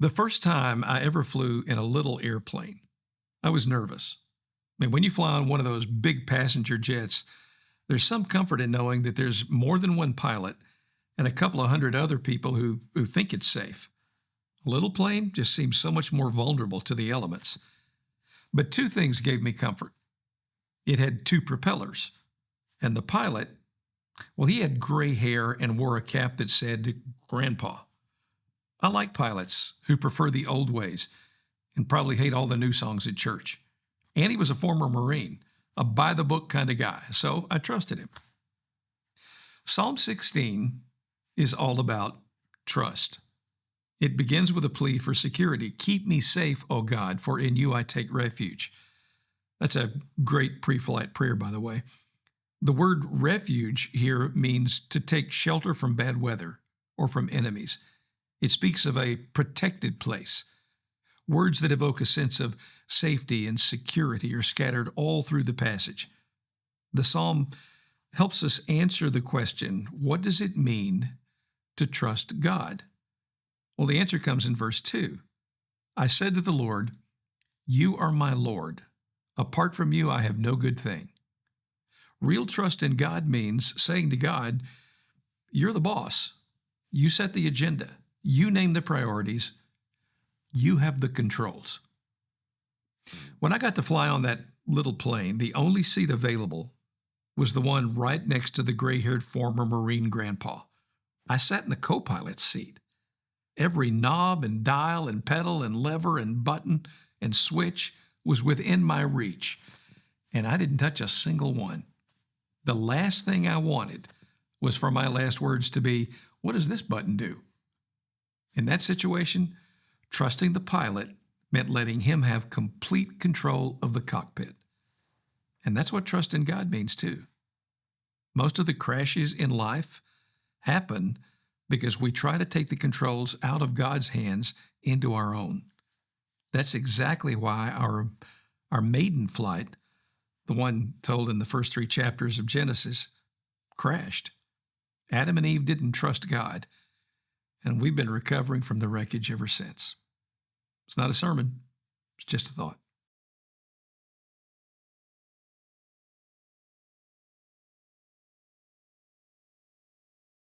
The first time I ever flew in a little airplane, I was nervous. I mean, when you fly on one of those big passenger jets, there's some comfort in knowing that there's more than one pilot and a couple of hundred other people who think it's safe. A little plane just seems so much more vulnerable to the elements. But two things gave me comfort. It had two propellers, and the pilot, well, he had gray hair and wore a cap that said Grandpa. I like pilots who prefer the old ways and probably hate all the new songs at church. And he was a former Marine, a by-the-book kind of guy, so I trusted him. Psalm 16 is all about trust. It begins with a plea for security. Keep me safe, O God, for in you I take refuge. That's a great pre-flight prayer, by the way. The word refuge here means to take shelter from bad weather or from enemies. It speaks of a protected place. Words that evoke a sense of safety and security are scattered all through the passage. The psalm helps us answer the question, what does it mean to trust God? Well, the answer comes in verse 2. I said to the Lord, you are my Lord. Apart from you, I have no good thing. Real trust in God means saying to God, you're the boss. You set the agenda. You name the priorities. You have the controls. When I got to fly on that little plane, the only seat available was the one right next to the gray-haired former Marine grandpa. I sat in the co-pilot's seat. Every knob and dial and pedal and lever and button and switch was within my reach, and I didn't touch a single one. The last thing I wanted was for my last words to be, what does this button do? In that situation, trusting the pilot meant letting him have complete control of the cockpit. And that's what trust in God means too. Most of the crashes in life happen because we try to take the controls out of God's hands into our own. That's exactly why our maiden flight, the one told in the first 3 chapters of Genesis, crashed. Adam and Eve didn't trust God, and we've been recovering from the wreckage ever since. It's not a sermon, it's just a thought.